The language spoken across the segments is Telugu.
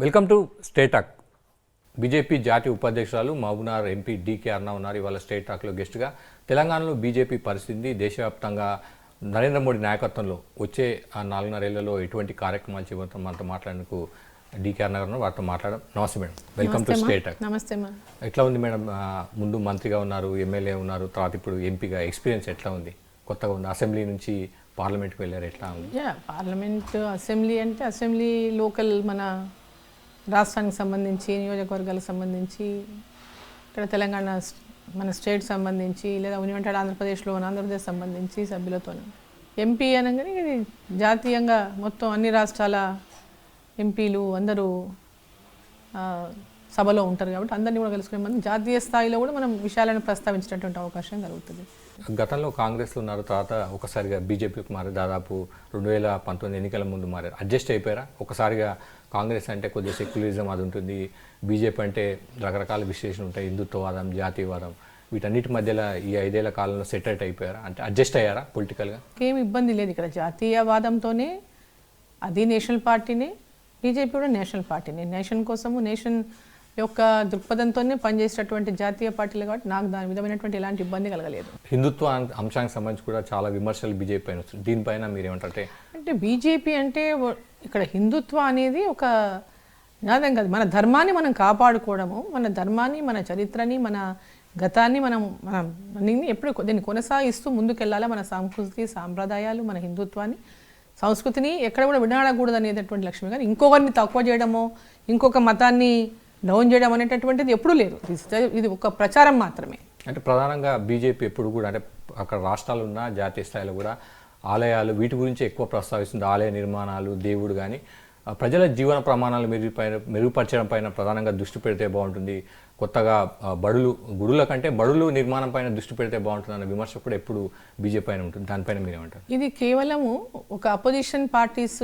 Welcome to state talk. BJP జాతీయ ఉపాధ్యక్షురాలు మహబూబ్నగర్ ఎంపీ డీకే అరుణ ఉన్నారు ఇవాళ స్టేట్ టాక్లో గెస్ట్గా. తెలంగాణలో బీజేపీ పరిస్థితి దేశవ్యాప్తంగా నరేంద్ర మోడీ నాయకత్వంలో వచ్చే ఆ 4.5 ఏళ్లలో ఎటువంటి కార్యక్రమాలు చేపడతాం మనతో మాట్లాడేందుకు డీకే అరుణ గారు వారితో మాట్లాడడం. నమస్తే madam, welcome to state talk. నమస్తే మేడం. ఎట్లా ఉంది మేడం? ముందు మంత్రిగా ఉన్నారు, ఎమ్మెల్యే ఉన్నారు, తర్వాత ఇప్పుడు ఎంపీగా ఎక్స్పీరియన్స్ ఎట్లా ఉంది? కొత్తగా ఉంది, అసెంబ్లీ నుంచి పార్లమెంట్కి వెళ్ళారు, ఎట్లా ఉంది? పార్లమెంట్ అసెంబ్లీ అంటే అసెంబ్లీ లోకల్ మన రాష్ట్రానికి సంబంధించి నియోజకవర్గాలకు సంబంధించి ఇక్కడ తెలంగాణ మన స్టేట్ సంబంధించి లేదా యునైటెడ్ ఆంధ్రప్రదేశ్లో ఆంధ్రప్రదేశ్ సంబంధించి సభ్యులతో ఎంపీ అనగానే ఇది జాతీయంగా మొత్తం అన్ని రాష్ట్రాల ఎంపీలు అందరూ సభలో ఉంటారు కాబట్టి అందరినీ కూడా కలుసుకునే మనం జాతీయ స్థాయిలో కూడా మనం విషయాలను ప్రస్తావించేటటువంటి అవకాశం కలుగుతుంది. గతంలో కాంగ్రెస్లో ఉన్నారు, తర్వాత ఒకసారిగా బీజేపీకి మారి దాదాపు 2019 ఎన్నికల ముందు మారారు. అడ్జస్ట్ అయిపోయారా? ఒకసారిగా కాంగ్రెస్ అంటే కొద్దిగా సెక్యులరిజం అది ఉంటుంది, బీజేపీ అంటే రకరకాల విశ్లేషణ ఉంటాయి, హిందుత్వవాదం, జాతీయవాదం, వీటన్నిటి మధ్యలో ఈ 5 ఏళ్ల కాలంలో సెటిల్ అయిపోయారా? అంటే అడ్జస్ట్ అయ్యారా పొలిటికల్గా? ఏం ఇబ్బంది లేదు. ఇక్కడ జాతీయవాదంతోనే అది నేషనల్ పార్టీనే, బీజేపీ కూడా నేషనల్ పార్టీనే. నేషన్ కోసము నేషన్ యొక్క దృక్పథంతోనే పనిచేసేటటువంటి జాతీయ పార్టీలు కాబట్టి నాకు దాని విధమైనటువంటి ఎలాంటి ఇబ్బంది కలగలేదు. హిందుత్వ అంశానికి సంబంధించి కూడా చాలా విమర్శలు బీజేపీ పైన వస్తుంది, దీనిపైన మీరేమంటారంటే? అంటే బీజేపీ అంటే ఇక్కడ హిందుత్వ అనేది ఒక నినాదం కాదు, మన ధర్మాన్ని మనం కాపాడుకోవడము, మన ధర్మాన్ని, మన చరిత్రని, మన గతాన్ని మనం ఎప్పుడు దీన్ని కొనసాగిస్తూ ముందుకెళ్ళాలా. మన సంస్కృతి సాంప్రదాయాలు, మన హిందుత్వాన్ని, సంస్కృతిని ఎక్కడ కూడా వినాడకూడదు అనేటటువంటి లక్ష్యం. కానీ ఇంకొకరిని తక్కువ చేయడమో, ఇంకొక మతాన్ని డౌన్ చేయడం అనేటటువంటిది ఎప్పుడూ లేదు. ఇది ఒక ప్రచారం మాత్రమే. అంటే ప్రధానంగా బీజేపీ ఎప్పుడు కూడా అంటే అక్కడ రాష్ట్రాలు ఉన్న జాతీయ స్థాయిలో కూడా ఆలయాలు వీటి గురించి ఎక్కువ ప్రస్తావిస్తుంది. ఆలయ నిర్మాణాలు, దేవుడు కానీ ప్రజల జీవన ప్రమాణాలు మెరుగుపరచడం పైన ప్రధానంగా దృష్టి పెడితే బాగుంటుంది. కొత్తగా గుడుల కంటే బడులు నిర్మాణం పైన దృష్టి పెడితే బాగుంటుంది అన్న విమర్శ కూడా ఎప్పుడు బీజేపీ పైన ఉంటుంది. దానిపైన మీరేమంటారు? ఇది కేవలము ఒక అపోజిషన్ పార్టీస్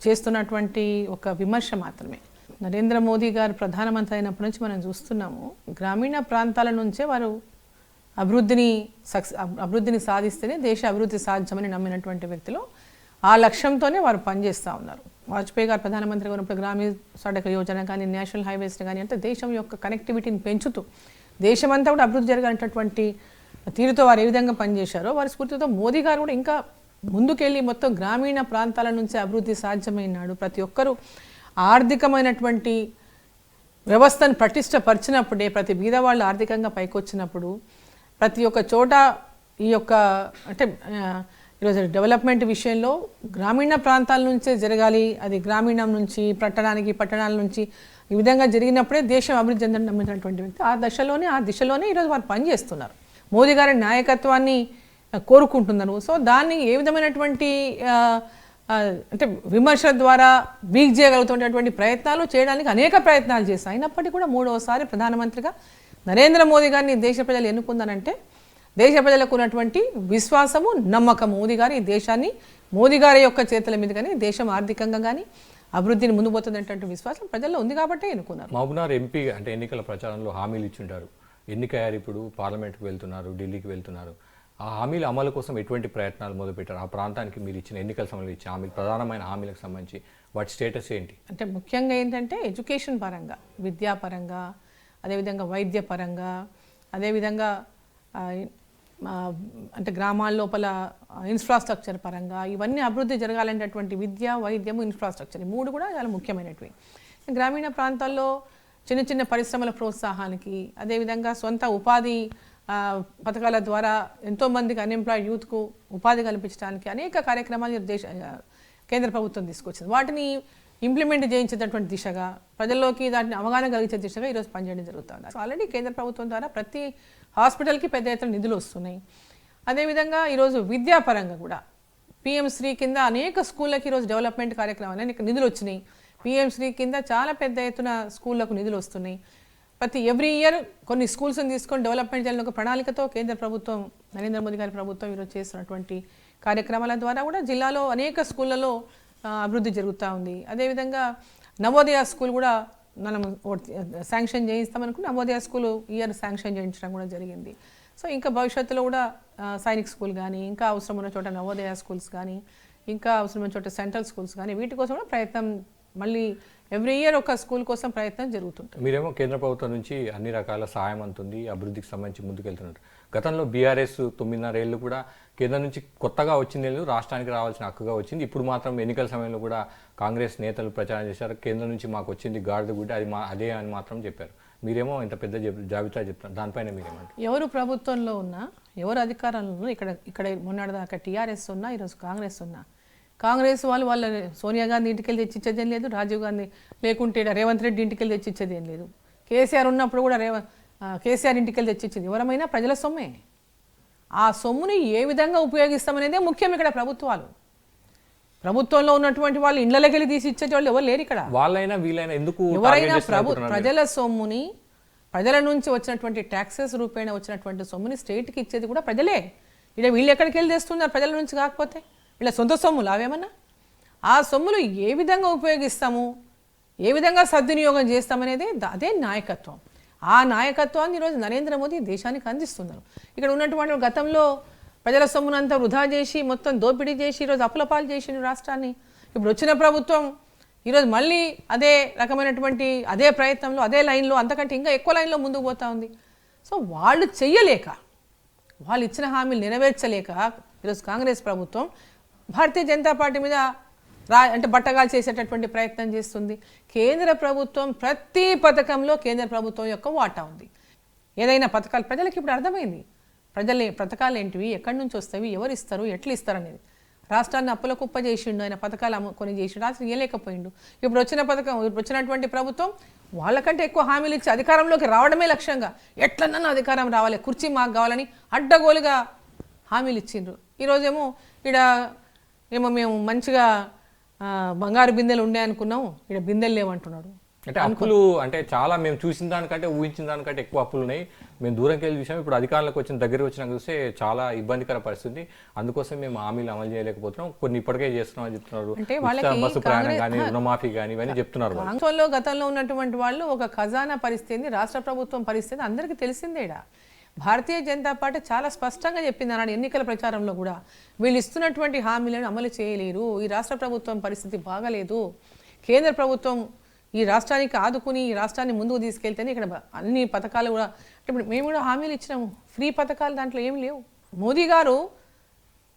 చేస్తున్నటువంటి ఒక విమర్శ మాత్రమే. నరేంద్ర మోదీ గారు ప్రధానమంత్రి అయినప్పటి నుంచి మనం చూస్తున్నాము, గ్రామీణ ప్రాంతాల నుంచే వారు అభివృద్ధిని సాధిస్తేనే దేశ అభివృద్ధి సాధ్యమని నమ్మినటువంటి వ్యక్తులు ఆ లక్ష్యంతోనే వారు పనిచేస్తూ ఉన్నారు. వాజ్పేయి గారు ప్రధానమంత్రిగా ఉన్నప్పుడు గ్రామీణ సడక్ యోజన కానీ, నేషనల్ హైవేస్ కానీ, అంటే దేశం యొక్క కనెక్టివిటీని పెంచుతూ దేశమంతా కూడా అభివృద్ధి జరగాలనేటటువంటి తీరుతో వారు ఏ విధంగా పనిచేశారో వారి స్ఫూర్తితో మోదీ గారు కూడా ఇంకా ముందుకెళ్ళి మొత్తం గ్రామీణ ప్రాంతాల నుంచే అభివృద్ధి సాధ్యమైనాడు. ప్రతి ఒక్కరూ ఆర్థికమైనటువంటి వ్యవస్థను పటిష్టపరిచినప్పుడే, ప్రతి బీదవాళ్ళు ఆర్థికంగా పైకొచ్చినప్పుడు, ప్రతి ఒక్క చోట ఈ యొక్క అంటే ఈరోజు డెవలప్మెంట్ విషయంలో గ్రామీణ ప్రాంతాల నుంచే జరగాలి. అది గ్రామీణం నుంచి పట్టణాల నుంచి ఈ విధంగా జరిగినప్పుడే దేశం అభివృద్ధి చెందని నమ్మినటువంటి వ్యక్తి ఆ దిశలోనే ఈరోజు వారు పనిచేస్తున్నారు. మోదీ గారి నాయకత్వాన్ని కోరుకుంటున్నారు. సో దాన్ని ఏ విధమైనటువంటి అంటే విమర్శ ద్వారా వీక్ చేయగలుగుతున్నటువంటి ప్రయత్నాలు చేయడానికి అనేక ప్రయత్నాలు చేశారు. అయినప్పటికీ కూడా 3వసారి ప్రధానమంత్రిగా నరేంద్ర మోదీ గారిని దేశ ప్రజలు ఎన్నుకుందానంటే దేశ ప్రజలకు ఉన్నటువంటి విశ్వాసము, నమ్మకం మోదీ గారు ఈ దేశాన్ని మోదీ గారి యొక్క చేతుల మీద కానీ దేశం ఆర్థికంగా కానీ అభివృద్ధిని ముందు పోతుందనేటువంటి విశ్వాసం ప్రజల్లో ఉంది కాబట్టి ఎన్నుకున్నారు. మహబూబ్నగర్ ఎంపీ అంటే ఎన్నికల ప్రచారంలో హామీలు ఇచ్చింటారు, ఎన్నికయ్యారు, ఇప్పుడు పార్లమెంట్కి వెళ్తున్నారు, ఢిల్లీకి వెళ్తున్నారు. ఆ హామీల అమలు కోసం ఎటువంటి ప్రయత్నాలు మొదలుపెట్టారు? ఆ ప్రాంతానికి మీరు ఇచ్చిన ఎన్నికల సమయంలో ఇచ్చే హామీలు, ప్రధానమైన హామీలకు సంబంధించి వాటి స్టేటస్ ఏంటి? అంటే ముఖ్యంగా ఏంటంటే ఎడ్యుకేషన్ పరంగా, విద్యాపరంగా, అదేవిధంగా వైద్యపరంగా, అదేవిధంగా అంటే గ్రామాల లోపల ఇన్ఫ్రాస్ట్రక్చర్ పరంగా ఇవన్నీ అభివృద్ధి జరగాలనేటటువంటి విద్య, వైద్యము, ఇన్ఫ్రాస్ట్రక్చర్ ఈ 3 కూడా చాలా ముఖ్యమైనవి. గ్రామీణ ప్రాంతాల్లో చిన్న చిన్న పరిశ్రమల ప్రోత్సాహానికి, అదేవిధంగా సొంత ఉపాధి పథకాల ద్వారా ఎంతోమందికి అన్ఎంప్లాయిడ్ యూత్కు ఉపాధి కల్పించడానికి అనేక కార్యక్రమాలు కేంద్ర ప్రభుత్వం తీసుకొచ్చింది. వాటిని ఇంప్లిమెంట్ చేయించేటటువంటి దిశగా, ప్రజల్లోకి దాటిని అవగాహన కలిగించే దిశగా ఈరోజు పనిచేయడం జరుగుతుంది. ఆల్రెడీ కేంద్ర ప్రభుత్వం ద్వారా ప్రతి హాస్పిటల్కి పెద్ద ఎత్తున నిధులు వస్తున్నాయి. అదేవిధంగా ఈరోజు విద్యాపరంగా కూడా పిఎం శ్రీ కింద అనేక స్కూళ్ళకి ఈరోజు డెవలప్మెంట్ కార్యక్రమాలు నిధులు వచ్చినాయి. పిఎం శ్రీ కింద చాలా పెద్ద ఎత్తున స్కూళ్ళకు నిధులు వస్తున్నాయి. ప్రతి ఎవ్రీ ఇయర్ కొన్ని స్కూల్స్ని తీసుకొని డెవలప్మెంట్ చేయాలని ఒక ప్రణాళికతో కేంద్ర ప్రభుత్వం, నరేంద్ర మోదీ గారి ప్రభుత్వం ఈరోజు చేస్తున్నటువంటి కార్యక్రమాల ద్వారా కూడా జిల్లాలో అనేక స్కూళ్ళలో అభివృద్ధి జరుగుతూ ఉంది. అదేవిధంగా నవోదయ స్కూల్ కూడా మనం శాంక్షన్ చేయిస్తామనుకుని నవోదయ స్కూల్ ఇయర్ శాంక్షన్ చేయించడం కూడా జరిగింది. సో ఇంకా భవిష్యత్తులో కూడా సైనిక్ స్కూల్ కానీ, ఇంకా అవసరం ఉన్న చోట నవోదయ స్కూల్స్ కానీ, ఇంకా అవసరమైన చోట సెంట్రల్ స్కూల్స్ కానీ వీటి కోసం కూడా ప్రయత్నం మళ్ళీ ఎవ్రీ ఇయర్ ఒక స్కూల్ కోసం ప్రయత్నం జరుగుతుంటుంది. మీరేమో కేంద్ర ప్రభుత్వం నుంచి అన్ని రకాల సహాయం అందుతుంది, అభివృద్ధికి సంబంధించి ముందుకెళ్తున్నారు. గతంలో బీఆర్ఎస్ 9.5 ఏళ్ళు కూడా కేంద్రం నుంచి కొత్తగా వచ్చింది లేదు, రాష్ట్రానికి రావాల్సిన హక్కుగా వచ్చింది. ఇప్పుడు మాత్రం ఎన్నికల సమయంలో కూడా కాంగ్రెస్ నేతలు ప్రచారం చేశారు, కేంద్రం నుంచి మాకు వచ్చింది గాడిద గుడ్డ, అది అదే అని మాత్రం చెప్పారు. మీరేమో ఇంత పెద్ద జాబితా చెప్తారు, దానిపైన మీరేమంటారు? ఎవరు ప్రభుత్వంలో ఉన్నా, ఎవరు అధికారంలో ఉన్నా, ఇక్కడ మొన్నటిదాకా టీఆర్ఎస్ ఉన్నా, ఈరోజు కాంగ్రెస్ ఉన్నా, కాంగ్రెస్ వాళ్ళ సోనియా గాంధీ ఇంటికి వెళ్ళి తెచ్చిచ్చేది ఏం లేదు, రాజీవ్ గాంధీ లేకుంటే రేవంత్ రెడ్డి ఇంటికి వెళ్ళి తెచ్చిచ్చేది ఏం లేదు, కేసీఆర్ ఉన్నప్పుడు కూడా కేసీఆర్ ఇంటికి వెళ్ళి తెచ్చిచ్చేది ఎవరమైనా ప్రజల సొమ్మే. ఆ సొమ్ముని ఏ విధంగా ఉపయోగిస్తామనేదే ముఖ్యం. ఇక్కడ ప్రభుత్వంలో ఉన్నటువంటి వాళ్ళు ఇళ్లకి వెళ్ళి తీసి ఇచ్చే వాళ్ళు ఎవరు లేరు ఇక్కడ. వాళ్ళైనా వీళ్ళైనా ఎందుకు ఎవరైనా ప్రజల సొమ్ముని, ప్రజల నుంచి వచ్చినటువంటి ట్యాక్సెస్ రూపేణ వచ్చినటువంటి సొమ్ముని స్టేట్కి ఇచ్చేది కూడా ప్రజలే. ఇక్కడ వీళ్ళు ఎక్కడికి వెళ్ళి తెస్తున్నారు? ప్రజల నుంచి కాకపోతే వీళ్ళ సొంత సొమ్ములు అవేమన్నా? ఆ సొమ్ములు ఏ విధంగా ఉపయోగిస్తాము, ఏ విధంగా సద్వినియోగం చేస్తామనేది అదే నాయకత్వం. ఆ నాయకత్వాన్ని ఈరోజు నరేంద్ర మోదీ దేశానికి అందిస్తున్నారు. ఇక్కడ ఉన్నటువంటి గతంలో ప్రజల సొమ్మునంతా వృధా చేసి మొత్తం దోపిడీ చేసి ఈరోజు అప్పులపాలు చేసిన రాష్ట్రాన్ని, ఇప్పుడు వచ్చిన ప్రభుత్వం ఈరోజు మళ్ళీ అదే రకమైనటువంటి అదే ప్రయత్నంలో అదే లైన్లో అంతకంటే ఇంకా ఎక్కువ లైన్లో ముందుకు పోతా ఉంది. సో వాళ్ళు చెయ్యలేక, వాళ్ళు ఇచ్చిన హామీలు నెరవేర్చలేక ఈరోజు కాంగ్రెస్ ప్రభుత్వం భారతీయ జనతా పార్టీ మీద అంటే బట్టగాలు చేసేటటువంటి ప్రయత్నం చేస్తుంది. కేంద్ర ప్రభుత్వం ప్రతి పథకంలో కేంద్ర ప్రభుత్వం యొక్క వాటా ఉంది. ఏదైనా పథకాలు ప్రజలకు ఇప్పుడు అర్థమైంది, పథకాలు ఏంటివి, ఎక్కడి నుంచి వస్తాయి, ఎవరు ఇస్తారు, ఎట్లా ఇస్తారు అనేది. రాష్ట్రాన్ని అప్పుల కుప్ప చేసిండు ఆయన, పథకాలు కొన్ని చేసిండు, రాష్ట్రం ఇవ్వలేకపోయిండు. ఇప్పుడు వచ్చినటువంటి ప్రభుత్వం వాళ్ళకంటే ఎక్కువ హామీలు ఇచ్చి అధికారంలోకి రావడమే లక్ష్యంగా, ఎట్లన్నా అధికారం రావాలి, కుర్చీ మాకు కావాలని అడ్డగోలుగా హామీలు ఇచ్చిండ్రు. ఈరోజేమో మేము మంచిగా బంగారు బిందెలు ఉండే అనుకున్నాం, ఇక్కడ బిందెలు లేవంటున్నాడు. అంటే అప్పులు అంటే చాలా మేము చూసిన దానికంటే ఊహించిన దానికంటే ఎక్కువ అప్పులు ఉన్నాయి, మేము దూరంకి వెళ్ళి చూసాం. ఇప్పుడు అధికారులకు దగ్గరికి వచ్చినాక చూస్తే చాలా ఇబ్బందికర పరిస్థితి, అందుకోసం మేము హామీలు అమలు చేయలేకపోతున్నాం, కొన్ని ఇప్పటికే చేస్తున్నామని చెప్తున్నారు. బస్సు ప్రయాణం కానీ రుణమాఫీ కానీ ఇవన్నీ చెప్తున్నారు. గతంలో ఉన్నటువంటి వాళ్ళు ఒక ఖజానా పరిస్థితి, రాష్ట్ర ప్రభుత్వం పరిస్థితి అందరికీ తెలిసిందేడా. భారతీయ జనతా పార్టీ చాలా స్పష్టంగా చెప్పింది అన్నాడు ఎన్నికల ప్రచారంలో కూడా, వీళ్ళు ఇస్తున్నటువంటి హామీలను అమలు చేయలేరు, ఈ రాష్ట్ర ప్రభుత్వం పరిస్థితి బాగలేదు, కేంద్ర ప్రభుత్వం ఈ రాష్ట్రానికి ఆదుకుని ఈ రాష్ట్రాన్ని ముందుకు తీసుకెళ్తేనే ఇక్కడ అన్ని పథకాలు కూడా. ఇప్పుడు మేము కూడా హామీలు ఇచ్చినాము, ఫ్రీ పథకాలు దాంట్లో ఏమి లేవు. మోదీ గారు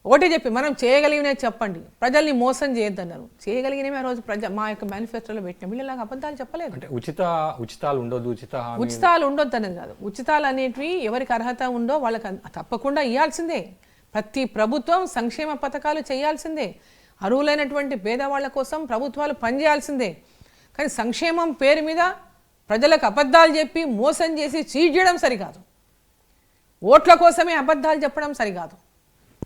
ఒకటే చెప్పి మనం చేయగలిగినవి చెప్పండి, ప్రజల్ని మోసం చేయొద్దన్నారు. చేయగలిగినవి ఆ రోజు మా యొక్క మేనిఫెస్టోలో పెట్టినాం. వీళ్ళలాగా అబద్ధాలు చెప్పలేదు. ఉచితాలు ఉండొద్దు, ఉచితాలు ఉండొద్దు అనేది కాదు. ఉచితాలు అనేటివి ఎవరికి అర్హత ఉందో వాళ్ళకి తప్పకుండా ఇవ్వాల్సిందే. ప్రతి ప్రభుత్వం సంక్షేమ పథకాలు చేయాల్సిందే. అర్హులైనటువంటి పేదవాళ్ల కోసం ప్రభుత్వాలు పనిచేయాల్సిందే. కానీ సంక్షేమం పేరు మీద ప్రజలకు అబద్ధాలు చెప్పి మోసం చేసి చీట్ చేయడం సరికాదు. ఓట్ల కోసమే అబద్ధాలు చెప్పడం సరికాదు.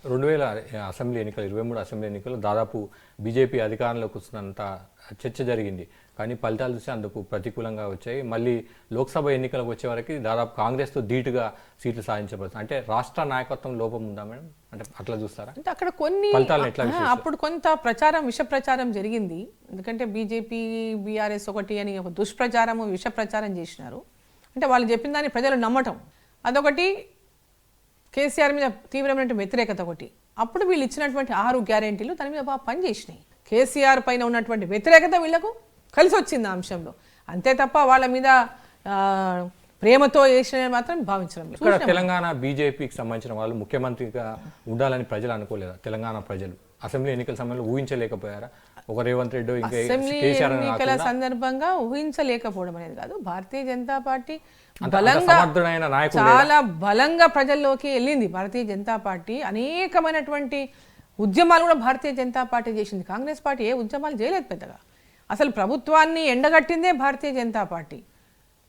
2000 అసెంబ్లీ ఎన్నికలు, 23 అసెంబ్లీ ఎన్నికలు దాదాపు బీజేపీ అధికారంలోకి వస్తున్నంత చర్చ జరిగింది, కానీ ఫలితాలు చూసి అందుకు ప్రతికూలంగా వచ్చాయి. మళ్ళీ లోక్సభ ఎన్నికలకు వచ్చే వరకు దాదాపు కాంగ్రెస్తో ధీటుగా సీట్లు సాధించబడుతుంది. అంటే రాష్ట్ర నాయకత్వం లోపం ఉందా మేడం? అంటే అట్లా చూస్తారా? అంటే అక్కడ కొన్ని అప్పుడు కొంత విష ప్రచారం జరిగింది. ఎందుకంటే బీజేపీ బీఆర్ఎస్ ఒకటి అని ఒక దుష్ప్రచారము విష ప్రచారం చేసినారు. అంటే వాళ్ళు చెప్పిన దాన్ని ప్రజలు నమ్మటం అదొకటి, కేసీఆర్ మీద తీవ్రమైన వ్యతిరేకత ఒకటి. అప్పుడు వీళ్ళు ఇచ్చినటువంటి 6 గ్యారెంటీలు దాని మీద బాగా పనిచేసినాయి. కేసీఆర్ పైన ఉన్నటువంటి వ్యతిరేకత వీళ్లకు కలిసి వచ్చింది ఆ అంశంలో, అంతే తప్ప వాళ్ళ మీద ప్రేమతో వేసిన మాత్రం భావించడం లేదు. ఇక్కడ తెలంగాణ బీజేపీకి సంబంధించిన వాళ్ళు ముఖ్యమంత్రిగా ఉండాలని ప్రజలు అనుకోలేదా? తెలంగాణ ప్రజలు అసెంబ్లీ ఎన్నికల సమయంలో ఊహించలేకపోయారా? ఒక రేవంత్ రెడ్డి ఇంకా అసెంబ్లీ ఎన్నికల సందర్భంగా ఊహించలేకపోవడం అనేది కాదు, భారతీయ జనతా పార్టీ చాలా బలంగా ప్రజల్లోకి వెళ్ళింది. భారతీయ జనతా పార్టీ అనేకమైనటువంటి ఉద్యమాలు కూడా భారతీయ జనతా పార్టీ చేసింది. కాంగ్రెస్ పార్టీ ఏ ఉద్యమాలు చేయలేదు పెద్దగా. అసలు ప్రభుత్వాన్ని ఎండగట్టిందే భారతీయ జనతా పార్టీ.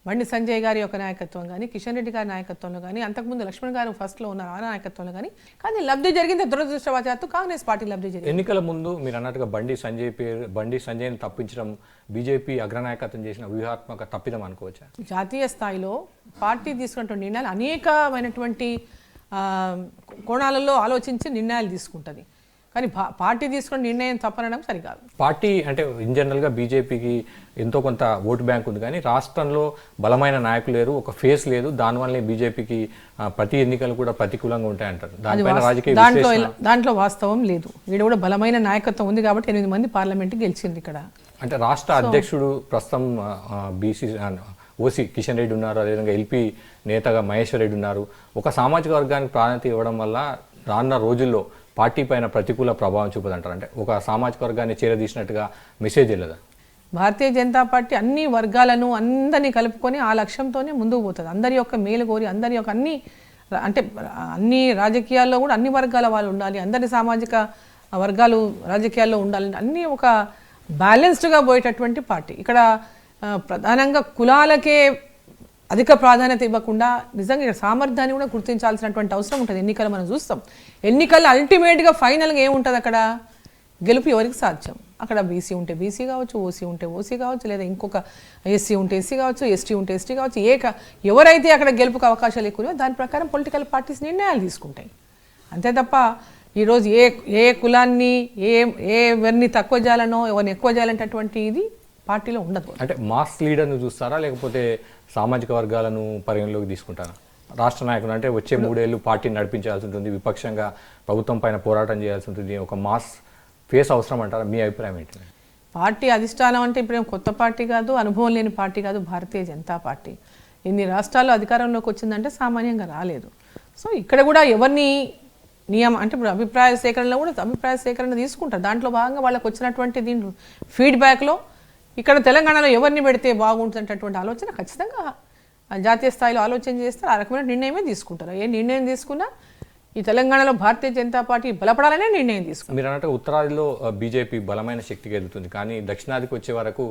బండి సంజయ్ గారి యొక్క నాయకత్వం కానీ, కిషన్ రెడ్డి గారి నాయకత్వంలో కానీ, అంతకుముందు లక్ష్మణ్ గారు ఫస్ట్లో ఉన్న ఆ నాయకత్వంలో కానీ లబ్ధి జరిగింది దురదృష్టవశాత్తు కాంగ్రెస్ పార్టీ లబ్ధి జరిగింది. ఎన్నికల ముందు మీరు అన్నట్టుగా బండి సంజయ్ని తప్పించడం బీజేపీ అగ్రనాయకత్వం చేసిన వ్యూహాత్మక తప్పిదం అనుకోవచ్చా? జాతీయ స్థాయిలో పార్టీ తీసుకున్నటువంటి నిర్ణయాలు అనేకమైనటువంటి కోణాలలో ఆలోచించి నిర్ణయాలు తీసుకుంటుంది, కానీ పార్టీ తీసుకున్న నిర్ణయం తప్పనడం సరికాదు. పార్టీ అంటే ఇన్ జనరల్గా బీజేపీకి ఎంతో కొంత ఓటు బ్యాంక్ ఉంది, కానీ రాష్ట్రంలో బలమైన నాయకులు లేరు, ఒక ఫేస్ లేదు. దానివల్లే బీజేపీకి ప్రతి ఎన్నికలు కూడా ప్రతికూలంగా ఉంటాయంటారు. దాంట్లో వాస్తవం లేదు. వీడు కూడా బలమైన నాయకత్వం ఉంది కాబట్టి 8 మంది పార్లమెంట్కి గెలిచింది ఇక్కడ. అంటే రాష్ట్ర అధ్యక్షుడు ప్రస్తుతం బీసీ ఓసీ కిషన్ రెడ్డి ఉన్నారు, అదేవిధంగా ఎల్పీ నేతగా మహేశ్వర్ రెడ్డి ఉన్నారు. ఒక సామాజిక వర్గానికి ప్రాధాన్యత ఇవ్వడం వల్ల రానున్న రోజుల్లో పార్టీ పైన ప్రతికూల ప్రభావం చూపదంటారు. అంటే ఒక సామాజిక వర్గాన్ని చేరదీసినట్టుగా మెసేజ్ వెళ్ళదా? భారతీయ జనతా పార్టీ అన్ని వర్గాలను అందరినీ కలుపుకొని ఆ లక్ష్యంతోనే ముందుకు పోతుంది. అందరి యొక్క మేలు కోరి, అందరి యొక్క అన్ని రాజకీయాల్లో కూడా అన్ని వర్గాల వాళ్ళు ఉండాలి, అందరి సామాజిక వర్గాలు రాజకీయాల్లో ఉండాలి, అన్నీ ఒక బ్యాలెన్స్డ్గా పోయేటటువంటి పార్టీ. ఇక్కడ ప్రధానంగా కులాలకే అధిక ప్రాధాన్యత ఇవ్వకుండా నిజంగా ఇక్కడ సామర్థ్యాన్ని కూడా గుర్తించాల్సినటువంటి అవసరం ఉంటుంది. ఎన్నికలు మనం చూస్తాం, ఎన్నికల్లో అల్టిమేట్గా ఫైనల్గా ఏముంటుంది, అక్కడ గెలుపు ఎవరికి సాధ్యం. అక్కడ బీసీ ఉంటే బీసీ కావచ్చు, ఓసీ ఉంటే ఓసీ కావచ్చు, లేదా ఇంకొక ఎస్సీ ఉంటే ఎస్సీ కావచ్చు, ఎస్టీ ఉంటే ఎస్టీ కావచ్చు, ఎవరైతే అక్కడ గెలుపుకు అవకాశాలు ఎక్కువ దాని ప్రకారం పొలిటికల్ పార్టీస్ నిర్ణయాలు తీసుకుంటాయి. అంతే తప్ప ఈరోజు ఏ కులాన్ని ఎవరిని తక్కువ చేయాలనో ఎవరిని ఎక్కువ చేయాలంటటువంటి ఇది పార్టీలో ఉండదు. అంటే మాస్ లీడర్ను చూస్తారా, లేకపోతే సామాజిక వర్గాలను పరిగణలోకి తీసుకుంటారా? రాష్ట్ర నాయకులు అంటే వచ్చే 3 ఏళ్ళు పార్టీని నడిపించాల్సి ఉంటుంది, విపక్షంగా ప్రభుత్వం పైన పోరాటం చేయాల్సి ఉంటుంది, ఒక మాస్ ఫేస్ అవసరం అంటారా? మీ అభిప్రాయం ఏంటి? పార్టీ అధిష్టానం అంటే ఇప్పుడేం కొత్త పార్టీ కాదు, అనుభవం లేని పార్టీ కాదు భారతీయ జనతా పార్టీ. ఇన్ని రాష్ట్రాల్లో అధికారంలోకి వచ్చిందంటే సామాన్యంగా రాలేదు. సో ఇక్కడ కూడా ఎవరిని అంటే ఇప్పుడు అభిప్రాయ సేకరణలో కూడా అభిప్రాయ సేకరణ తీసుకుంటారు. దాంట్లో భాగంగా వాళ్ళకి వచ్చినటువంటి దీంట్లో ఫీడ్బ్యాక్లో ఇక్కడ తెలంగాణలో ఎవరిని పెడితే బాగుంటుందనేటటువంటి ఆలోచన ఖచ్చితంగా జాతీయ స్థాయిలో ఆలోచన చేస్తారు. ఆ రకమైన నిర్ణయమే తీసుకుంటారు. ఏ నిర్ణయం తీసుకున్నా ఈ తెలంగాణలో భారతీయ జనతా పార్టీ బలపడాలనే నిర్ణయం తీసుకుంటారు. మీరు అన్నట్టు ఉత్తరాదిలో బీజేపీ బలమైన శక్తికి ఎదుగుతుంది, కానీ దక్షిణాదికి వచ్చే వరకు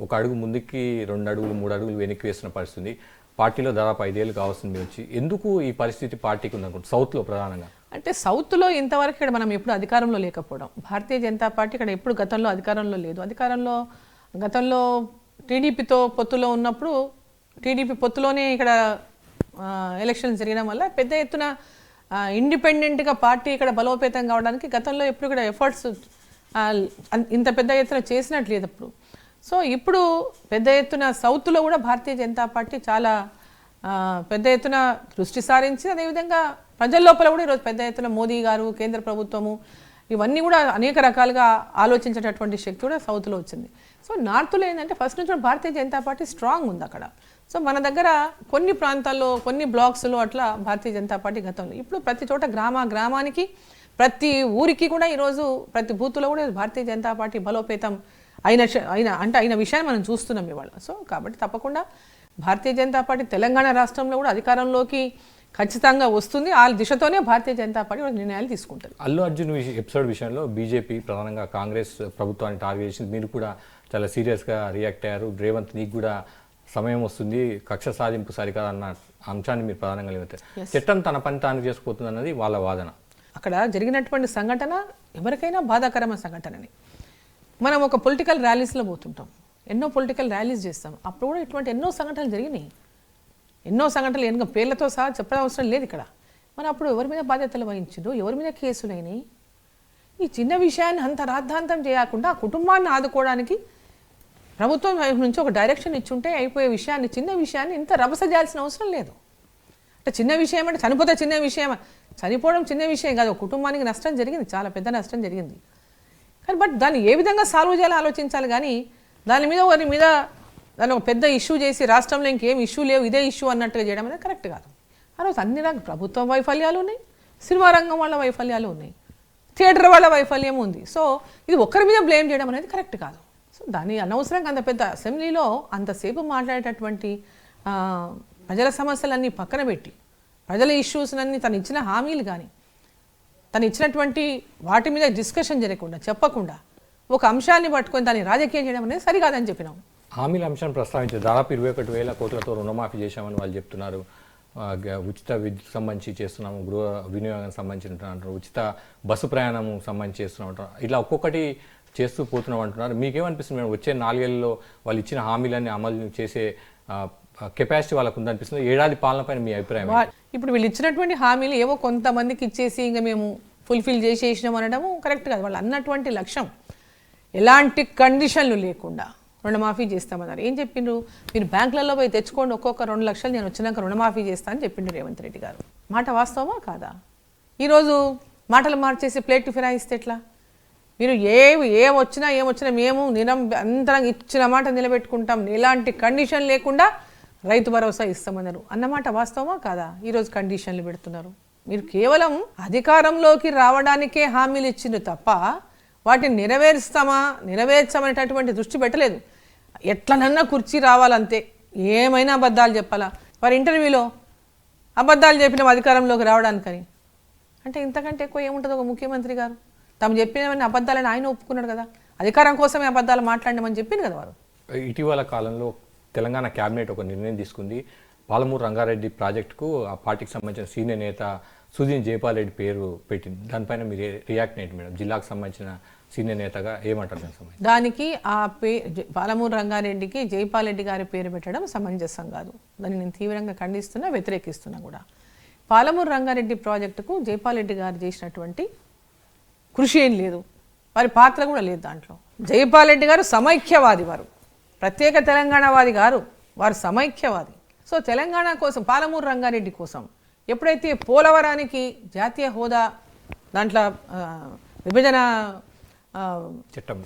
ఒక అడుగు ముందుకి 2 అడుగులు 3 అడుగులు వెనక్కి వేస్తున్న పరిస్థితి. పార్టీలో దాదాపు 5 ఏళ్ళు కావాల్సింది వచ్చి ఎందుకు ఈ పరిస్థితి పార్టీకి ఉందనుకుంటుంది సౌత్లో ప్రధానంగా? అంటే సౌత్లో ఇంతవరకు ఇక్కడ మనం ఎప్పుడు అధికారంలో లేకపోవడం, భారతీయ జనతా పార్టీ ఇక్కడ ఎప్పుడు గతంలో అధికారంలో లేదు. గతంలో టీడీపీతో పొత్తులో ఉన్నప్పుడు టీడీపీ పొత్తులోనే ఇక్కడ ఎలక్షన్స్ జరగడం వల్ల పెద్ద ఎత్తున ఇండిపెండెంట్గా పార్టీ ఇక్కడ బలోపేతం కావడానికి గతంలో ఎప్పుడు ఇక్కడ ఎఫర్ట్స్ ఇంత పెద్ద ఎత్తున చేసినట్లేదు అప్పుడు. సో ఇప్పుడు పెద్ద ఎత్తున సౌత్లో కూడా భారతీయ జనతా పార్టీ చాలా పెద్ద ఎత్తున దృష్టి సారించి, అదేవిధంగా ప్రజల లోపల కూడా ఈరోజు పెద్ద ఎత్తున మోదీ గారు, కేంద్ర ప్రభుత్వము ఇవన్నీ కూడా అనేక రకాలుగా ఆలోచించేటటువంటి శక్తి కూడా సౌత్లో వచ్చింది. సో నార్త్లో ఏంటంటే ఫస్ట్ నుంచి భారతీయ జనతా పార్టీ స్ట్రాంగ్ ఉంది అక్కడ. సో మన దగ్గర కొన్ని ప్రాంతాల్లో కొన్ని బ్లాక్స్లో అట్లా భారతీయ జనతా పార్టీ గతంలో, ఇప్పుడు ప్రతి చోట గ్రామానికి ప్రతి ఊరికి కూడా ఈరోజు ప్రతి బూత్లో కూడా భారతీయ జనతా పార్టీ బలోపేతం అయిన విషయాన్ని మనం చూస్తున్నాం ఇవాళ. సో కాబట్టి తప్పకుండా భారతీయ జనతా పార్టీ తెలంగాణ రాష్ట్రంలో కూడా అధికారంలోకి ఖచ్చితంగా వస్తుంది. ఆ దిశతోనే భారతీయ జనతా పార్టీ నిర్ణయాలు తీసుకుంటారు. అల్లు అర్జున్ ఎపిసోడ్ విషయంలో బీజేపీ ప్రధానంగా కాంగ్రెస్ ప్రభుత్వాన్ని టార్గెట్ చేసింది. మీరు కూడా చాలా సీరియస్గా రియాక్ట్ అయ్యారు. రేవంత్ నీకు కూడా సమయం వస్తుంది, కక్ష సాధింపు సరికాదు అన్న అంశాన్ని మీరు ప్రధానంగా లేవతారు. చట్టం తన పని తాను చేసుకుపోతుంది అన్నది వాళ్ళ వాదన. అక్కడ జరిగినటువంటి సంఘటన ఎవరికైనా బాధాకరమైన సంఘటనని. మనం ఒక పొలిటికల్ ర్యాలీస్లో పోతుంటాం, ఎన్నో పొలిటికల్ ర్యాలీస్ చేస్తాం, అప్పుడు కూడా ఇటువంటి ఎన్నో సంఘటనలు జరిగినాయి. ఎన్నో సంఘటనలు ఎన్నో పేర్లతో సహా చెప్పడం అవసరం లేదు ఇక్కడ. మరి అప్పుడు ఎవరి మీద బాధ్యతలు వహించిండ్రు, ఎవరి మీద కేసులైనాయి, ఈ చిన్న విషయాన్ని అంత రాద్ధాంతం చేయకుండా ఆ కుటుంబాన్ని ఆదుకోవడానికి ప్రభుత్వం వైపు నుంచి ఒక డైరెక్షన్ ఇచ్చుంటే అయిపోయే విషయాన్ని, చిన్న విషయాన్ని ఇంత రభస చేయాల్సిన అవసరం లేదు. అంటే చిన్న విషయం అంటే చనిపోతే చిన్న విషయం, చనిపోవడం చిన్న విషయం కాదు, కుటుంబానికి నష్టం జరిగింది, చాలా పెద్ద నష్టం జరిగింది. కానీ బట్ దాన్ని ఏ విధంగా సాల్వ్ చేయాలో ఆలోచించాలి, కానీ దాని మీద వారి మీద దాన్ని ఒక పెద్ద ఇష్యూ చేసి రాష్ట్రంలో ఇంకేం ఇష్యూ లేవు ఇదే ఇష్యూ అన్నట్టుగా చేయడం అనేది కరెక్ట్ కాదు. ఆ రోజు అన్ని ప్రభుత్వ వైఫల్యాలు ఉన్నాయి, సినిమా రంగం వాళ్ళ వైఫల్యాలు ఉన్నాయి, థియేటర్ వాళ్ళ వైఫల్యం ఉంది. సో ఇది ఒక్కరి మీద బ్లేమ్ చేయడం అనేది కరెక్ట్ కాదు. సో దాన్ని అనవసరంగా అంత పెద్ద అసెంబ్లీలో అంతసేపు మాట్లాడేటటువంటి ప్రజల సమస్యలన్నీ పక్కన పెట్టి, ప్రజల ఇష్యూస్లన్నీ తను ఇచ్చిన హామీలు కానీ తను ఇచ్చినటువంటి వాటి మీద డిస్కషన్ జరగకుండా చెప్పకుండా ఒక అంశాన్ని పట్టుకొని దాన్ని రాజకీయం చేయడం అనేది సరికాదని చెప్పినాం. హామీల అంశాన్ని ప్రస్తావించారు. దాదాపు 21,000 కోట్లతో రుణమాఫీ చేశామని వాళ్ళు చెప్తున్నారు. ఉచిత విద్యుత్ సంబంధించి చేస్తున్నాము, గృహ వినియోగానికి సంబంధించి అంటారు, ఉచిత బస్సు ప్రయాణం సంబంధించి చేస్తున్నాం అంటారు. ఇలా ఒక్కొక్కటి చేస్తూ పోతున్నాం అంటున్నారు. మీకేమనిపిస్తుంది మేడం, వచ్చే 4 ఏళ్ళలో వాళ్ళు ఇచ్చిన హామీలన్నీ అమలు చేసే కెపాసిటీ వాళ్ళకు ఉందనిపిస్తుంది? ఏడాది పాలన పైన మీ అభిప్రాయం? ఇప్పుడు వీళ్ళు ఇచ్చినటువంటి హామీలు ఏవో కొంతమందికి ఇచ్చేసి ఇంకా మేము ఫుల్ఫిల్ చేసేసినాం అనడము కరెక్ట్ కాదు. వాళ్ళు అన్నటువంటి లక్ష్యం ఎలాంటి కండిషన్లు లేకుండా రుణమాఫీ చేస్తామన్నారు. ఏం చెప్పిండ్రు, మీరు బ్యాంకులలో పోయి తెచ్చుకోండి, ఒక్కొక్క 2 లక్షలు నేను వచ్చినాక రుణమాఫీ చేస్తా అని చెప్పిండ్రు రేవంత్ రెడ్డి గారు. మాట వాస్తవమా కాదా? ఈరోజు మాటలు మార్చేసి ప్లేట్ ఫిరాయిస్తే ఎట్లా? మీరు ఏమొచ్చినా మేము నిరంతరం ఇచ్చిన మాట నిలబెట్టుకుంటాం, ఎలాంటి కండిషన్ లేకుండా రైతు భరోసా ఇస్తామన్నారు అన్నమాట వాస్తవమా కాదా? ఈరోజు కండిషన్లు పెడుతున్నారు. మీరు కేవలం అధికారంలోకి రావడానికే హామీలు ఇచ్చింది తప్ప వాటిని నెరవేర్చమనేటటువంటి దృష్టి పెట్టలేదు. ఎట్లనన్నా కుర్చీ రావాలంతే, ఏమైనా అబద్ధాలు చెప్పాలా. వారి ఇంటర్వ్యూలో అబద్ధాలు చెప్పిన అధికారంలోకి రావడానికని అంటే ఇంతకంటే ఎక్కువ ఏముంటుంది? ఒక ముఖ్యమంత్రి గారు తాము చెప్పినవన్నీ అబద్ధాలని ఆయన ఒప్పుకున్నాడు కదా, అధికారం కోసమే అబద్ధాలు మాట్లాడమని చెప్పింది కదా వారు. ఇటీవల కాలంలో తెలంగాణ క్యాబినెట్ ఒక నిర్ణయం తీసుకుంది. పాలమూరు రంగారెడ్డి ప్రాజెక్టుకు ఆ పార్టీకి సంబంధించిన సీనియర్ నేత సుధీన్ జైపాల్ రెడ్డి పేరు పెట్టింది. దానిపైన మీరు రియాక్ట్ అయ్యింది మేడం, జిల్లాకు సంబంధించిన సీనియర్ నేతగా ఏమంటారు దానికి సంబంధించి? దానికి పాలమూరు రంగారెడ్డికి జైపాల్ రెడ్డి గారి పేరు పెట్టడం సమంజసం కాదు. దాన్ని నేను తీవ్రంగా ఖండిస్తున్నా, వ్యతిరేకిస్తున్నా కూడా. పాలమూరు రంగారెడ్డి ప్రాజెక్టుకు జైపాల్ రెడ్డి గారు చేసినటువంటి కృషి ఏం లేదు, వారి పాత్ర కూడా లేదు దాంట్లో. జైపాల్ రెడ్డి గారు సమైక్యవాది, వారు ప్రత్యేక తెలంగాణవాది గారు, వారు సమైక్యవాది. సో తెలంగాణ కోసం, పాలమూరు రంగారెడ్డి కోసం ఎప్పుడైతే పోలవరానికి జాతీయ హోదా దాంట్లో విభజన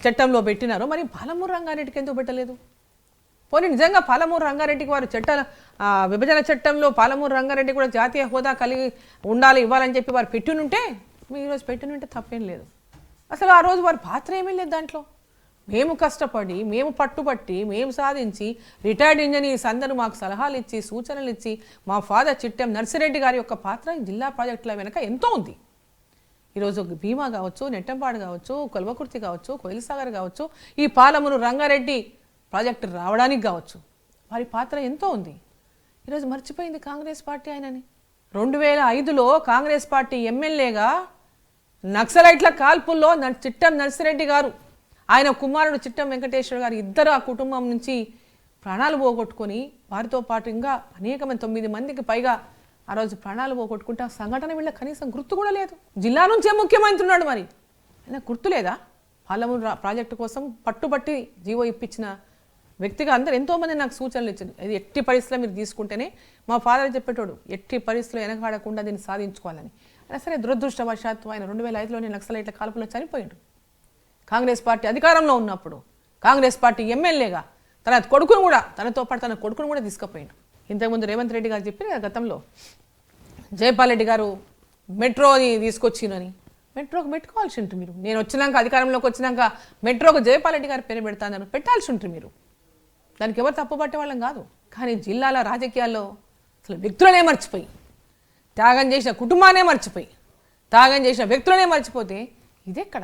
చట్టంలో పెట్టినారో, మరి పాలమూరు రంగారెడ్డికి ఎందుకు పెట్టలేదు? పోనీ నిజంగా పాలమూరు రంగారెడ్డికి వారు విభజన చట్టంలో పాలమూరు రంగారెడ్డి కూడా జాతీయ హోదా కలిగి ఉండాలి, ఇవ్వాలని చెప్పి వారు పెట్టినుంటే, మీరు ఈరోజు పెట్టినుంటే తప్పేం లేదు. అసలు ఆ రోజు వారి పాత్ర ఏమీ లేదు దాంట్లో. మేము కష్టపడి, మేము పట్టుబట్టి, మేము సాధించి, రిటైర్డ్ ఇంజనీర్స్ అందరూ మాకు సలహాలు ఇచ్చి, సూచనలు ఇచ్చి, మా ఫాదర్ చిట్టెం నర్సిరెడ్డి గారి యొక్క పాత్ర జిల్లా ప్రాజెక్టుల వెనక ఎంతో ఉంది. ఈరోజు భీమా కావచ్చు, నెట్టంపాడు కావచ్చు, కొల్వకుర్తి కావచ్చు, కోయిలసాగర్ కావచ్చు, ఈ పాలమూరు రంగారెడ్డి ప్రాజెక్టు రావడానికి కావచ్చు, వారి పాత్ర ఎంతో ఉంది. ఈరోజు మర్చిపోయింది కాంగ్రెస్ పార్టీ ఆయనని. 2005లో కాంగ్రెస్ పార్టీ ఎమ్మెల్యేగా నక్సలైట్ల కాల్పుల్లో చిట్టెం నర్సిరెడ్డి గారు, ఆయన కుమారుడు చిట్టెం వెంకటేశ్వర గారు ఇద్దరు ఆ కుటుంబం నుంచి ప్రాణాలు పోగొట్టుకొని, వారితో పాటు ఇంకా అనేక మంది 9 మందికి పైగా ఆ రోజు ప్రాణాలు పోగొట్టుకుంటే ఆ సంఘటన వీళ్ళ కనీసం గుర్తు కూడా లేదు. జిల్లా నుంచే ముఖ్యమంత్రి ఉన్నాడు, మరి ఆయన గుర్తు లేదా? పాలమూరు ప్రాజెక్టు కోసం పట్టుబట్టి జీవో ఇప్పించిన వ్యక్తిగా అందరూ ఎంతోమంది నాకు సూచనలు ఇచ్చారు. అది ఎట్టి పరిస్థితుల్లో మీరు తీసుకుంటేనే, మా ఫాదర్ చెప్పేటోడు, ఎట్టి పరిస్థితుల్లో వెనకాడకుండా దీన్ని సాధించుకోవాలని. అయినా సరే దురదృష్టవశాత్తు ఆయన 2005లోనే నక్సలైట్ల కాల్పులో చనిపోయాడు. కాంగ్రెస్ పార్టీ అధికారంలో ఉన్నప్పుడు కాంగ్రెస్ పార్టీ ఎమ్మెల్యేగా తనతో పాటు తన కొడుకును కూడా తీసుకుపోయాడు. ఇంతకుముందు రేవంత్ రెడ్డి గారు చెప్పిన గతంలో జైపాల్ రెడ్డి గారు మెట్రోని తీసుకొచ్చినని, మెట్రోకి పెట్టుకోవాల్సి ఉంటుంది మీరు. నేను వచ్చినాక, అధికారంలోకి వచ్చినాక మెట్రోకు జైపాల్ రెడ్డి గారు పేరు పెడతానని పెట్టాల్సి ఉంటుంది మీరు. దానికి ఎవరు తప్పు పట్టే వాళ్ళం కాదు. కానీ జిల్లాల రాజకీయాల్లో అసలు వ్యక్తులనే మర్చిపోయి, త్యాగం చేసిన కుటుంబాన్నే మర్చిపోయి, త్యాగం చేసిన వ్యక్తులనే మర్చిపోతే ఇదెక్కడ?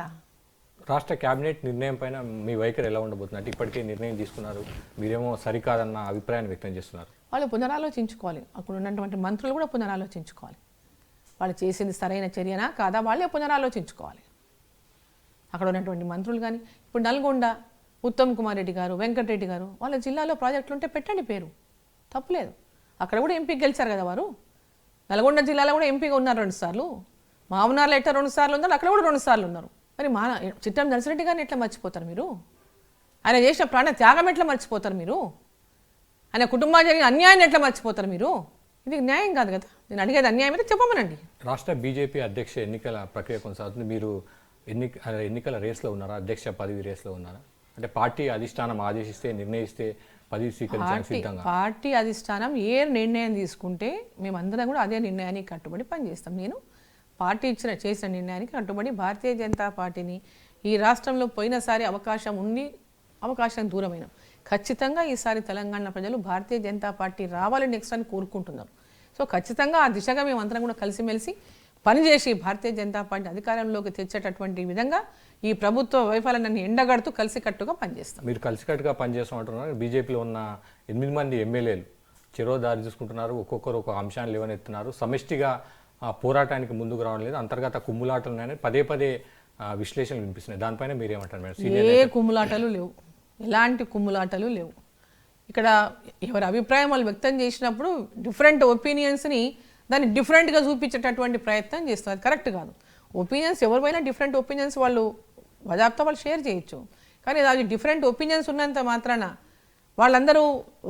రాష్ట్ర కేబినెట్ నిర్ణయం పైన మీ వైఖరి ఎలా ఉండబోతుంది? అంటే ఇప్పటికే నిర్ణయం తీసుకున్నారు, మీరేమో సరికాదన్న అభిప్రాయాన్ని వ్యక్తం చేస్తున్నారు. వాళ్ళు పునరాలోచించుకోవాలి, అక్కడ ఉన్నటువంటి మంత్రులు కూడా పునరాలోచించుకోవాలి. వాళ్ళు చేసింది సరైన చర్యనా కాదా వాళ్ళే పునరాలోచించుకోవాలి. అక్కడ ఉన్నటువంటి మంత్రులు కానీ, ఇప్పుడు నల్గొండ ఉత్తమ్ కుమార్ రెడ్డి గారు, వెంకటరెడ్డి గారు, వాళ్ళ జిల్లాలో ప్రాజెక్టులు ఉంటే పెట్టండి పేరు, తప్పులేదు. అక్కడ కూడా ఎంపీ గెలిచారు కదా వారు. నల్గొండ జిల్లాలో కూడా ఎంపీగా ఉన్నారు 2 సార్లు. మామనార్లో ఎట్లా 2 సార్లు ఉన్నారు, అక్కడ కూడా 2 సార్లు ఉన్నారు. మరి చిట్టెం నర్సిరెడ్డి గారిని ఎట్లా మర్చిపోతారు మీరు? ఆయన చేసిన ప్రాణ త్యాగం ఎట్లా మర్చిపోతారు మీరు? ఆయన కుటుంబానికి జరిగిన అన్యాయాన్ని ఎట్లా మర్చిపోతారు మీరు? ఇది న్యాయం కాదు కదా. నేను అడిగేది అన్యాయం అయితే చెప్పమనండి. రాష్ట్ర బీజేపీ అధ్యక్ష ఎన్నికల ప్రక్రియ కొనసాగుతుంది. మీరు ఎన్నికల రేస్లో ఉన్నారా? అధ్యక్ష పదవి రేస్లో ఉన్నారా? అంటే పార్టీ అధిష్టానం ఆదేశిస్తే, నిర్ణయిస్తే పదవి స్వీకరించడానికి సిద్ధంగా? పార్టీ అధిష్టానం ఏ నిర్ణయం తీసుకుంటే మేమందరం కూడా అదే నిర్ణయానికి కట్టుబడి పనిచేస్తాం. నేను పార్టీ చేసిన నిర్ణయానికి కట్టుబడి భారతీయ జనతా పార్టీని ఈ రాష్ట్రంలో పోయినసారి అవకాశం దూరమైన ఖచ్చితంగా ఈసారి తెలంగాణ ప్రజలు భారతీయ జనతా పార్టీ రావాలి నెక్స్ట్ అని కోరుకుంటున్నారు. సో ఖచ్చితంగా ఆ దిశగా మేమందరం కూడా కలిసిమెలిసి పనిచేసి భారతీయ జనతా పార్టీ అధికారంలోకి తెచ్చేటటువంటి విధంగా ఈ ప్రభుత్వ వైఫల్యాన్ని ఎండగడుతూ కలిసికట్టుగా పనిచేస్తాం. మీరు కలిసికట్టుగా పనిచేస్తాం అంటున్నారు. బీజేపీలో ఉన్న 8 మంది ఎమ్మెల్యేలు చెరో దారి చూసుకుంటున్నారు, ఒక్కొక్కరు ఒక్కొక్క అంశాన్ని లేవనెత్తున్నారు, సమిష్టిగా పోరాటానికి ముందుకు రావడం లేదు, అంతర్గత కుమ్ములాటలు పదే విశ్లేషణలు వినిపిస్తున్నాయి. దానిపైన మీరేమంటారు మేడం? ఏ కుమ్ములాటలు లేవు, ఎలాంటి కుమ్ములాటలు లేవు. ఇక్కడ ఎవరి అభిప్రాయం వాళ్ళు వ్యక్తం చేసినప్పుడు డిఫరెంట్ ఒపీనియన్స్ని దాన్ని డిఫరెంట్గా చూపించేటటువంటి ప్రయత్నం చేస్తారు. అది కరెక్ట్ కాదు. ఒపీనియన్స్ ఎవరిపైనా డిఫరెంట్ ఒపీనియన్స్ వాళ్ళు బాజాబ్తా వాళ్ళు షేర్ చేయొచ్చు. కానీ అది డిఫరెంట్ ఒపీనియన్స్ ఉన్నంత మాత్రాన వాళ్ళందరూ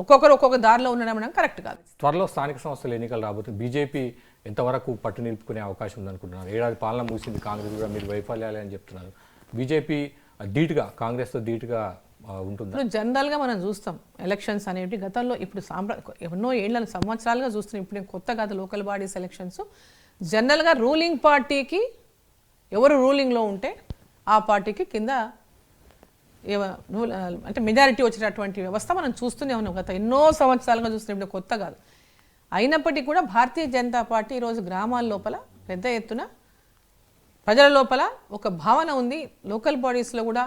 ఒక్కొక్కరు ఒక్కొక్క దారిలో ఉండడం కరెక్ట్ కాదు. త్వరలో స్థానిక సంస్థల ఎన్నికలు రాబోతుంది. బీజేపీ ఎంతవరకు పట్టు నిలుపుకునే అవకాశం ఉందనుకుంటున్నారు? ఏడాది పాలన ముగిసింది కాంగ్రెస్ కూడా, మీరు వైఫల్యాలే అని చెప్తున్నారు. బీజేపీ ధీటుగా కాంగ్రెస్తో ధీటుగా ఉంటుందా? ఇప్పుడు జనరల్గా మనం చూస్తాం ఎలక్షన్స్ అనేవి గతంలో ఇప్పుడు ఎన్నో ఏళ్ళ సంవత్సరాలుగా చూస్తున్నాం. ఇప్పుడు నేను కొత్త కాదు లోకల్ బాడీస్ ఎలక్షన్స్. జనరల్గా రూలింగ్ పార్టీకి ఎవరు రూలింగ్లో ఉంటే ఆ పార్టీకి కింద అంటే మెజారిటీ వచ్చేటటువంటి వ్యవస్థ మనం చూస్తూనే ఉన్నాం. గత ఎన్నో సంవత్సరాలుగా చూస్తున్నాం, ఇప్పుడు కొత్త కాదు. అయినప్పటికీ కూడా భారతీయ జనతా పార్టీ ఈరోజు గ్రామాల లోపల పెద్ద ఎత్తున ప్రజల లోపల ఒక భావన ఉంది. లోకల్ బాడీస్లో కూడా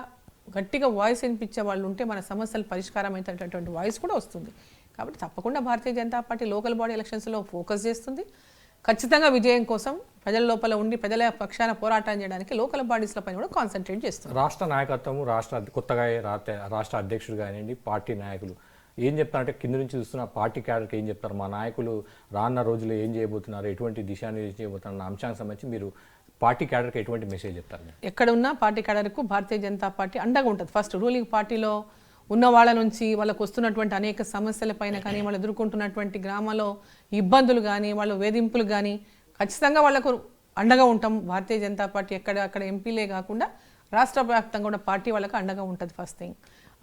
గట్టిగా వాయిస్ వినిపించే వాళ్ళు ఉంటే మన సమస్యలు పరిష్కారం అయినటువంటి వాయిస్ కూడా వస్తుంది. కాబట్టి తప్పకుండా Bharatiya Janata party local body ఎలక్షన్స్లో ఫోకస్ చేస్తుంది. ఖచ్చితంగా విజయం కోసం ప్రజల లోపల ఉండి ప్రజల పక్షాన పోరాటం చేయడానికి లోకల్ బాడీస్ల పైన కూడా కాన్సన్ట్రేట్ చేస్తుంది. రాష్ట్ర నాయకత్వము, కొత్తగా రాష్ట్ర అధ్యక్షుడు కానివ్వండి, పార్టీ నాయకులు ఏం చెప్తారంటే కింద నుంచి చూస్తున్న పార్టీ క్యాడర్కి ఏం చెప్తారు, మా నాయకులు రానున్న రోజుల్లో ఏం చేయబోతున్నారు, ఎటువంటి దిశానిర్దేశం చేయబోతున్నారు అన్న అంశానికి సంబంధించి మీరు పార్టీ క్యాడర్కి ఎటువంటి మెసేజ్ చెప్తారు? ఎక్కడ ఉన్నా పార్టీ క్యాడర్కు భారతీయ జనతా పార్టీ అండగా ఉంటుంది. ఫస్ట్ రూలింగ్ పార్టీలో ఉన్న వాళ్ళ నుంచి వాళ్ళకు వస్తున్నటువంటి అనేక సమస్యల పైన కానీ, వాళ్ళు ఎదుర్కొంటున్నటువంటి గ్రామాల్లో ఇబ్బందులు కానీ, వాళ్ళ వేధింపులు కానీ ఖచ్చితంగా వాళ్ళకు అండగా ఉంటాం. భారతీయ జనతా పార్టీ అక్కడ ఎంపీలే కాకుండా రాష్ట్ర వ్యాప్తంగా కూడా పార్టీ వాళ్ళకు అండగా ఉంటుంది. ఫస్ట్ థింగ్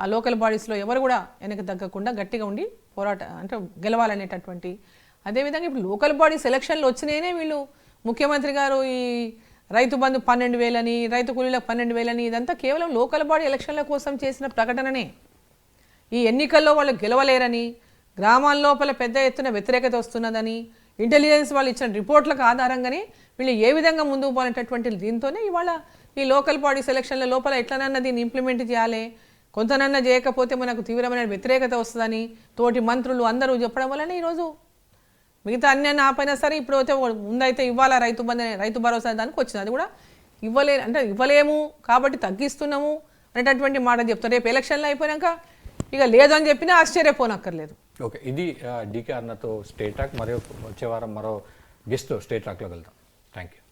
ఆ లోకల్ బాడీస్లో ఎవరు కూడా వెనక తగ్గకుండా గట్టిగా ఉండి అంటే గెలవాలనేటటువంటి. అదేవిధంగా ఇప్పుడు లోకల్ బాడీస్ ఎలక్షన్లు వచ్చినాయనే వీళ్ళు ముఖ్యమంత్రి గారు ఈ రైతు బంధు 12,000 అని, రైతు కూలీలకు 12,000 అని, ఇదంతా కేవలం లోకల్ బాడీ ఎలక్షన్ల కోసం చేసిన ప్రకటననే. ఈ ఎన్నికల్లో వాళ్ళు గెలవలేరని, గ్రామాల లోపల పెద్ద ఎత్తున వ్యతిరేకత వస్తున్నదని, ఇంటెలిజెన్స్ వాళ్ళు ఇచ్చిన రిపోర్ట్లకు ఆధారంగానే వీళ్ళు ఏ విధంగా ముందుకు పోనేటటువంటి దీంతోనే ఇవాళ ఈ లోకల్ బాడీస్ ఎలక్షన్ల లోపల ఎట్లనన్నా దీన్ని ఇంప్లిమెంట్ చేయాలి, కొంతనన్నా చేయకపోతే మనకు తీవ్రమైన వ్యతిరేకత వస్తుందని తోటి మంత్రులు అందరూ చెప్పడం వల్లనే ఈరోజు మిగతా అన్ని ఆపైనా సరే ఇప్పుడు అయితే ముందైతే ఇవ్వాలా రైతు భరోసా దానికి వచ్చింది. అది కూడా ఇవ్వలేము కాబట్టి తగ్గిస్తున్నాము అనేటటువంటి మాట చెప్తారు. రేపు ఎలక్షన్లు అయిపోయాక ఇక లేదని చెప్పినా ఆశ్చర్యపోనక్కర్లేదు. ఓకే, ఇది డీకే అన్నతో స్టేట్ టాక్. వచ్చే వారం మరో గెస్ట్ స్టేట్ టాక్లోకి వెళ్తాం. Thank you.